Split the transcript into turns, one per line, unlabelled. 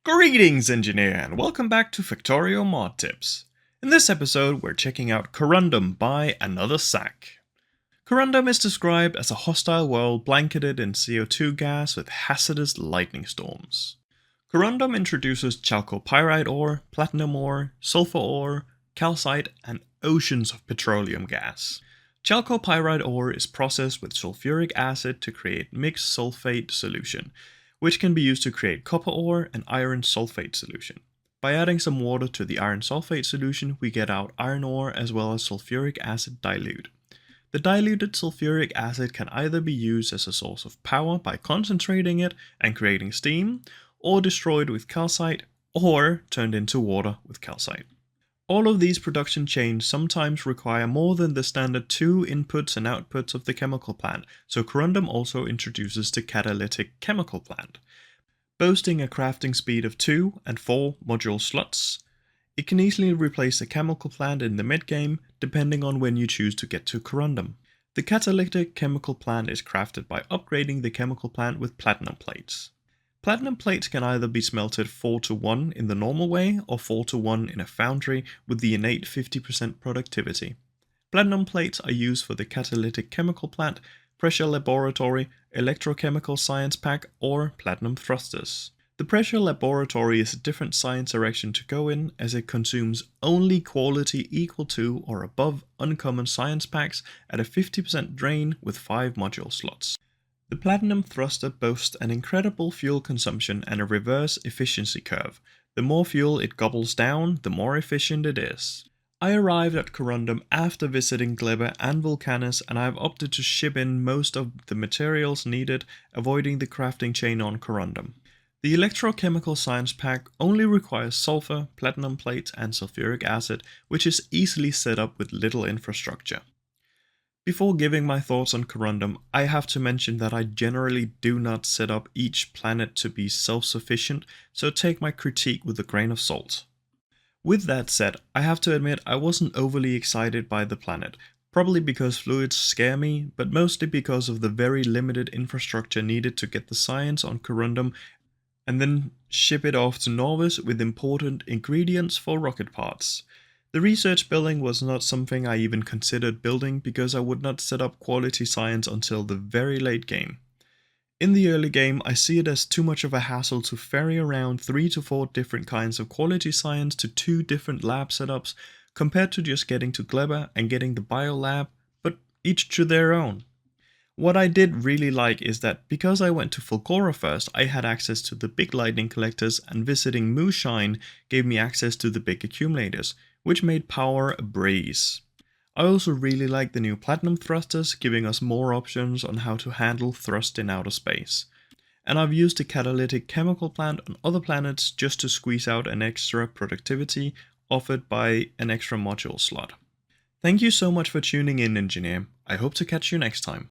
Greetings, engineer, and welcome back to Factorio Mod Tips. In this episode, we're checking out Corrundum by Another Sack. Corrundum is described as a hostile world blanketed in CO2 gas with hazardous lightning storms. Corrundum introduces chalcopyrite ore, platinum ore, sulfur ore, calcite, and oceans of petroleum gas. Chalcopyrite ore is processed with sulfuric acid to create mixed sulfate solution, which can be used to create copper ore and iron sulfate solution. By adding some water to the iron sulfate solution, we get out iron ore as well as sulfuric acid dilute. The diluted sulfuric acid can either be used as a source of power by concentrating it and creating steam, or destroyed with calcite, or turned into water with calcite. All of these production chains sometimes require more than the standard 2 inputs and outputs of the chemical plant, so Corrundum also introduces the catalytic chemical plant. Boasting a crafting speed of 2 and 4 module slots, it can easily replace the chemical plant in the mid-game, depending on when you choose to get to Corrundum. The catalytic chemical plant is crafted by upgrading the chemical plant with platinum plates. Platinum plates can either be smelted 4:1 in the normal way or 4:1 in a foundry with the innate 50% productivity. Platinum plates are used for the catalytic chemical plant, pressure laboratory, electrochemical science pack, or platinum thrusters. The pressure laboratory is a different science direction to go in, as it consumes only quality equal to or above uncommon science packs at a 50% drain with 5 module slots. The platinum thruster boasts an incredible fuel consumption and a reverse efficiency curve. The more fuel it gobbles down, the more efficient it is. I arrived at Corrundum after visiting Glebe and Vulcanus, and I have opted to ship in most of the materials needed, avoiding the crafting chain on Corrundum. The electrochemical science pack only requires sulfur, platinum plates, and sulfuric acid, which is easily set up with little infrastructure. Before giving my thoughts on Corrundum, I have to mention that I generally do not set up each planet to be self-sufficient, so take my critique with a grain of salt. With that said, I have to admit I wasn't overly excited by the planet, probably because fluids scare me, but mostly because of the very limited infrastructure needed to get the science on Corrundum and then ship it off to Norvis with important ingredients for rocket parts. The research building was not something I even considered building because I would not set up quality science until the very late game. In the early game, I see it as too much of a hassle to ferry around 3 to 4 different kinds of quality science to 2 different lab setups, compared to just getting to Gleba and getting the biolab, but each to their own. What I did really like is that because I went to Fulgora first, I had access to the big lightning collectors, and visiting Moonshine gave me access to the big accumulators, which made power a breeze. I also really like the new platinum thrusters, giving us more options on how to handle thrust in outer space. And I've used the catalytic chemical plant on other planets just to squeeze out an extra productivity offered by an extra module slot. Thank you so much for tuning in, engineer. I hope to catch you next time.